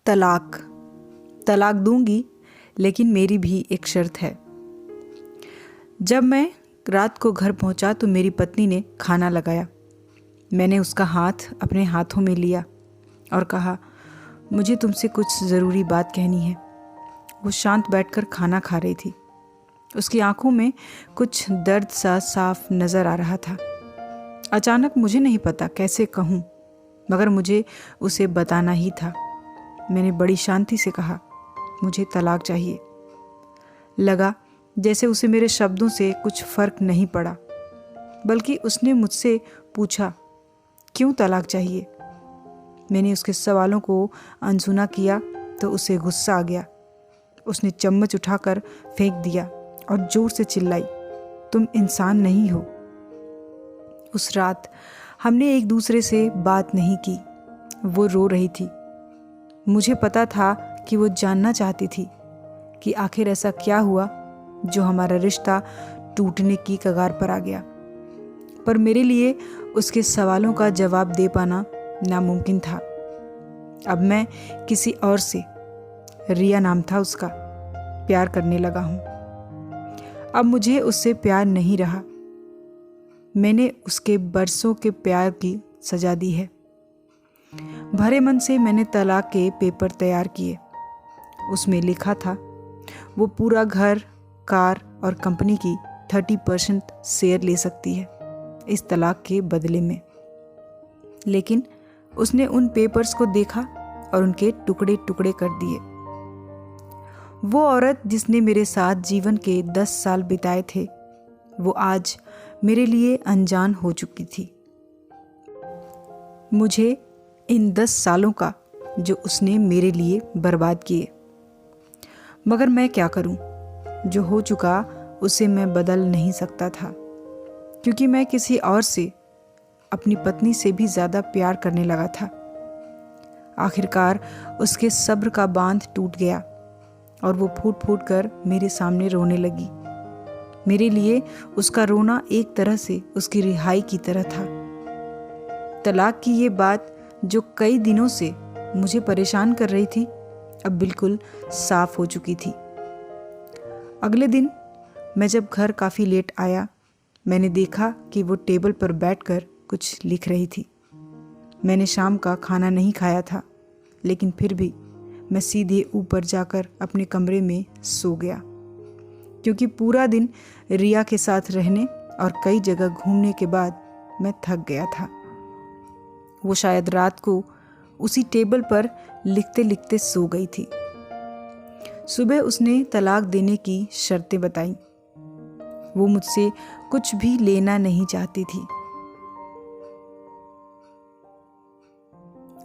तलाक तलाक दूंगी, लेकिन मेरी भी एक शर्त है। जब मैं रात को घर पहुंचा तो मेरी पत्नी ने खाना लगाया। मैंने उसका हाथ अपने हाथों में लिया और कहा, मुझे तुमसे कुछ ज़रूरी बात कहनी है। वो शांत बैठकर खाना खा रही थी। उसकी आंखों में कुछ दर्द सा साफ नज़र आ रहा था। अचानक मुझे नहीं पता कैसे कहूँ, मगर मुझे उसे बताना ही था। मैंने बड़ी शांति से कहा, मुझे तलाक चाहिए। लगा जैसे उसे मेरे शब्दों से कुछ फ़र्क नहीं पड़ा, बल्कि उसने मुझसे पूछा, क्यों तलाक चाहिए? मैंने उसके सवालों को अनसुना किया तो उसे गुस्सा आ गया। उसने चम्मच उठाकर फेंक दिया और ज़ोर से चिल्लाई, तुम इंसान नहीं हो। उस रात हमने एक दूसरे से बात नहीं की। वो रो रही थी। मुझे पता था कि वो जानना चाहती थी कि आखिर ऐसा क्या हुआ जो हमारा रिश्ता टूटने की कगार पर आ गया। पर मेरे लिए उसके सवालों का जवाब दे पाना नामुमकिन था। अब मैं किसी और से, रिया नाम था उसका, प्यार करने लगा हूँ। अब मुझे उससे प्यार नहीं रहा। मैंने उसके बरसों के प्यार की सजा दी है। भरे मन से मैंने तलाक के पेपर तैयार किए। उसमें लिखा था वो पूरा घर, कार और कंपनी की 30% शेयर ले सकती है इस तलाक के बदले में। लेकिन उसने उन पेपर्स को देखा और उनके टुकड़े टुकड़े कर दिए। वो औरत जिसने मेरे साथ जीवन के 10 साल बिताए थे, वो आज मेरे लिए अनजान हो चुकी थी। मुझे इन 10 सालों का जो उसने मेरे लिए बर्बाद किए। मगर मैं क्या करूं? जो हो चुका उसे मैं बदल नहीं सकता था, क्योंकि मैं किसी और से, अपनी पत्नी से भी ज़्यादा प्यार करने लगा था। आखिरकार उसके सब्र का बांध टूट गया और वो फूट फूट कर मेरे सामने रोने लगी। मेरे लिए उसका रोना एक तरह से उसकी रिहाई की तरह था। तलाक की ये बात जो कई दिनों से मुझे परेशान कर रही थी, अब बिल्कुल साफ हो चुकी थी। अगले दिन मैं जब घर काफ़ी लेट आया, मैंने देखा कि वो टेबल पर बैठकर कुछ लिख रही थी। मैंने शाम का खाना नहीं खाया था, लेकिन फिर भी मैं सीधे ऊपर जाकर अपने कमरे में सो गया, क्योंकि पूरा दिन रिया के साथ रहने और कई जगह घूमने के बाद मैं थक गया था। वो शायद रात को उसी टेबल पर लिखते लिखते सो गई थी। सुबह उसने तलाक देने की शर्तें बताई। वो मुझसे कुछ भी लेना नहीं चाहती थी।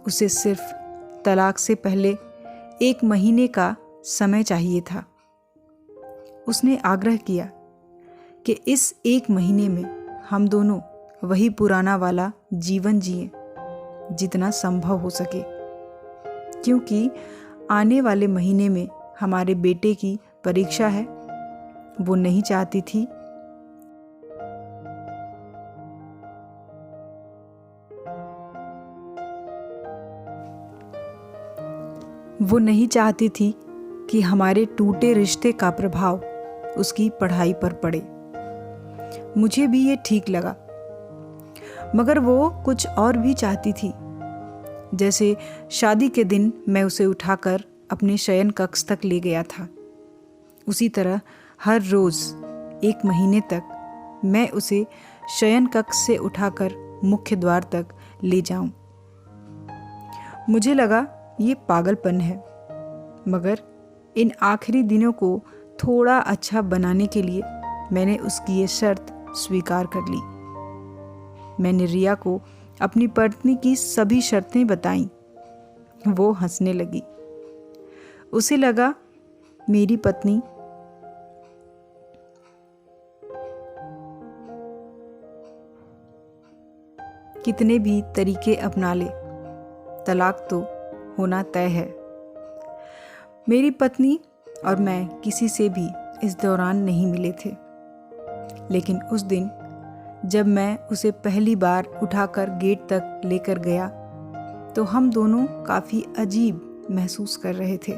उसे सिर्फ तलाक से पहले 1 महीने का समय चाहिए था। उसने आग्रह किया कि इस 1 महीने में हम दोनों वही पुराना वाला जीवन जिएं, जितना संभव हो सके, क्योंकि आने वाले महीने में हमारे बेटे की परीक्षा है। वो नहीं चाहती थी कि हमारे टूटे रिश्ते का प्रभाव उसकी पढ़ाई पर पड़े। मुझे भी ये ठीक लगा, मगर वो कुछ और भी चाहती थी। जैसे शादी के दिन मैं उसे उठाकर अपने शयन कक्ष तक ले गया था, उसी तरह हर रोज़ 1 महीने तक मैं उसे शयन कक्ष से उठाकर मुख्य द्वार तक ले जाऊं। मुझे लगा ये पागलपन है, मगर इन आखिरी दिनों को थोड़ा अच्छा बनाने के लिए मैंने उसकी ये शर्त स्वीकार कर ली। मैंने रिया को अपनी पत्नी की सभी शर्तें बताईं। वो हंसने लगी। उसे लगा मेरी पत्नी कितने भी तरीके अपना ले, तलाक तो होना तय है। मेरी पत्नी और मैं किसी से भी इस दौरान नहीं मिले थे, लेकिन उस दिन जब मैं उसे पहली बार उठाकर गेट तक लेकर गया तो हम दोनों काफ़ी अजीब महसूस कर रहे थे।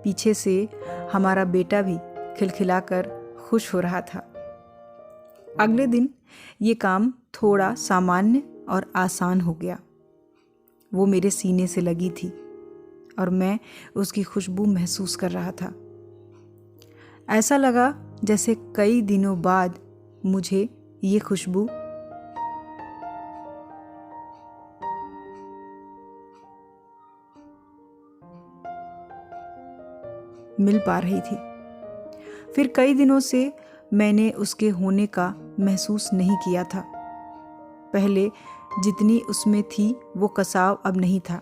पीछे से हमारा बेटा भी खिलखिलाकर खुश हो रहा था। अगले दिन ये काम थोड़ा सामान्य और आसान हो गया। वो मेरे सीने से लगी थी और मैं उसकी खुशबू महसूस कर रहा था। ऐसा लगा जैसे कई दिनों बाद मुझे ये खुशबू मिल पा रही थी। फिर कई दिनों से मैंने उसके होने का महसूस नहीं किया था। पहले जितनी उसमें थी वो कसाव अब नहीं था।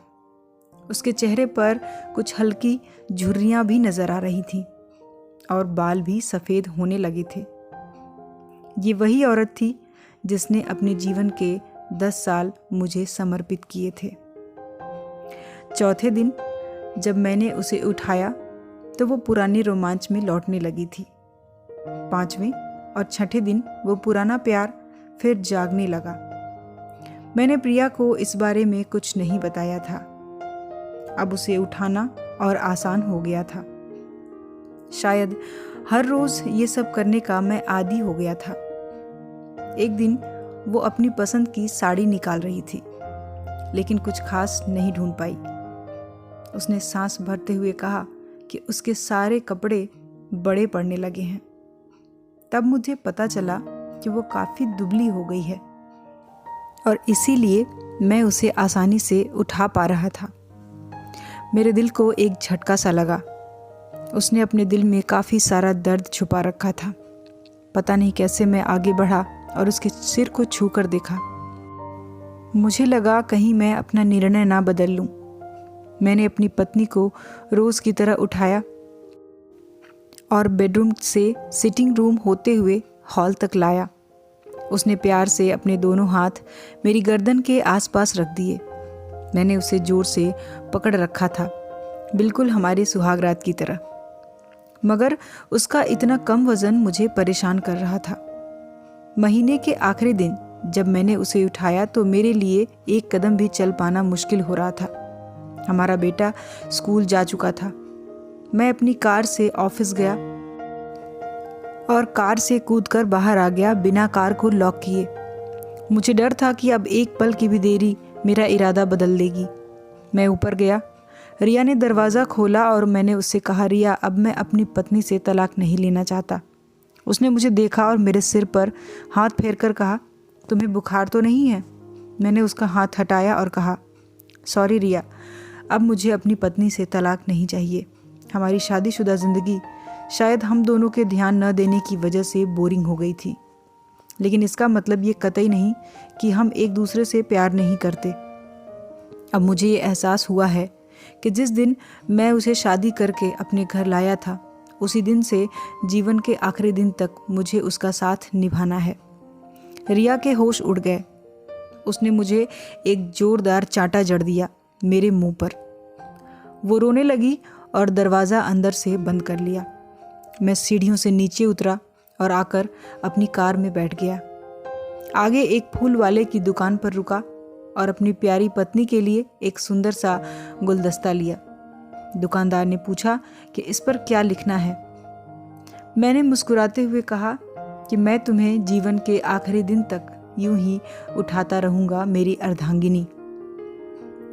उसके चेहरे पर कुछ हल्की झुर्रियाँ भी नजर आ रही थीं और बाल भी सफ़ेद होने लगे थे। ये वही औरत थी जिसने अपने जीवन के 10 साल मुझे समर्पित किए थे। चौथे दिन जब मैंने उसे उठाया तो वो पुराने रोमांच में लौटने लगी थी। 5वें और 6ठे दिन वो पुराना प्यार फिर जागने लगा। मैंने प्रिया को इस बारे में कुछ नहीं बताया था। अब उसे उठाना और आसान हो गया था। शायद हर रोज ये सब करने का मैं आदी हो गया था। एक दिन वो अपनी पसंद की साड़ी निकाल रही थी, लेकिन कुछ खास नहीं ढूंढ पाई। उसने सांस भरते हुए कहा कि उसके सारे कपड़े बड़े पड़ने लगे हैं। तब मुझे पता चला कि वो काफ़ी दुबली हो गई है और इसीलिए मैं उसे आसानी से उठा पा रहा था। मेरे दिल को एक झटका सा लगा। उसने अपने दिल में काफ़ी सारा दर्द छुपा रखा था। पता नहीं कैसे मैं आगे बढ़ा और उसके सिर को छू कर देखा। मुझे लगा कहीं मैं अपना निर्णय ना बदल लूं। मैंने अपनी पत्नी को रोज़ की तरह उठाया और बेडरूम से सिटिंग रूम होते हुए हॉल तक लाया। उसने प्यार से अपने दोनों हाथ मेरी गर्दन के आसपास रख दिए। मैंने उसे जोर से पकड़ रखा था, बिल्कुल हमारे सुहागरात की तरह। मगर उसका इतना कम वजन मुझे परेशान कर रहा था। महीने के आखिरी दिन जब मैंने उसे उठाया तो मेरे लिए एक कदम भी चल पाना मुश्किल हो रहा था। हमारा बेटा स्कूल जा चुका था। मैं अपनी कार से ऑफिस गया और कार से कूदकर बाहर आ गया बिना कार को लॉक किए। मुझे डर था कि अब एक पल की भी देरी मेरा इरादा बदल देगी। मैं ऊपर गया। रिया ने दरवाज़ा खोला और मैंने उससे कहा, रिया, अब मैं अपनी पत्नी से तलाक नहीं लेना चाहता। उसने मुझे देखा और मेरे सिर पर हाथ फेरकर कहा, तुम्हें बुखार तो नहीं है? मैंने उसका हाथ हटाया और कहा, सॉरी रिया, अब मुझे अपनी पत्नी से तलाक नहीं चाहिए। हमारी शादीशुदा ज़िंदगी शायद हम दोनों के ध्यान न देने की वजह से बोरिंग हो गई थी, लेकिन इसका मतलब ये कतई नहीं कि हम एक दूसरे से प्यार नहीं करते। अब मुझे ये एहसास हुआ है कि जिस दिन मैं उसे शादी करके अपने घर लाया था, उसी दिन से जीवन के आखिरी दिन तक मुझे उसका साथ निभाना है। रिया के होश उड़ गए। उसने मुझे एक जोरदार चांटा जड़ दिया मेरे मुंह पर। वो रोने लगी और दरवाज़ा अंदर से बंद कर लिया। मैं सीढ़ियों से नीचे उतरा और आकर अपनी कार में बैठ गया। आगे एक फूल वाले की दुकान पर रुका और अपनी प्यारी पत्नी के लिए एक सुंदर सा गुलदस्ता लिया। दुकानदार ने पूछा कि इस पर क्या लिखना है। मैंने मुस्कुराते हुए कहा कि मैं तुम्हें जीवन के आखिरी दिन तक यूं ही उठाता रहूँगा, मेरी अर्धांगिनी।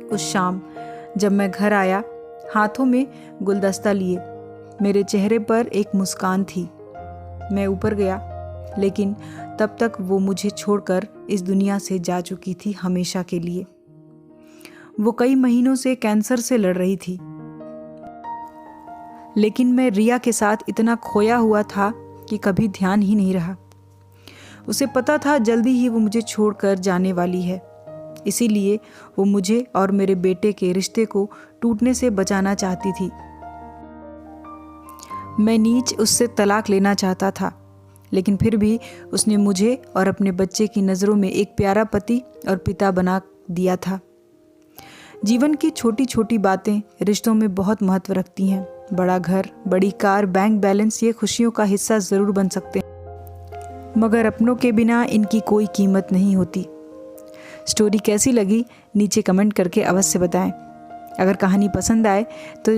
उस शाम जब मैं घर आया, हाथों में गुलदस्ता लिए, मेरे चेहरे पर एक मुस्कान थी। मैं ऊपर गया, लेकिन तब तक वो मुझे छोड़कर इस दुनिया से जा चुकी थी हमेशा के लिए। वो कई महीनों से कैंसर से लड़ रही थी, लेकिन मैं रिया के साथ इतना खोया हुआ था कि कभी ध्यान ही नहीं रहा। उसे पता था जल्दी ही वो मुझे छोड़कर जाने वाली है, इसीलिए वो मुझे और मेरे बेटे के रिश्ते को टूटने से बचाना चाहती थी। मैं नीच उससे तलाक लेना चाहता था, लेकिन फिर भी उसने मुझे और अपने बच्चे की नज़रों में एक प्यारा पति और पिता बना दिया था। जीवन की छोटी छोटी बातें रिश्तों में बहुत महत्व रखती हैं। बड़ा घर, बड़ी कार, बैंक बैलेंस, ये खुशियों का हिस्सा ज़रूर बन सकते हैं, मगर अपनों के बिना इनकी कोई कीमत नहीं होती। स्टोरी कैसी लगी नीचे कमेंट करके अवश्य बताएं। अगर कहानी पसंद आए तो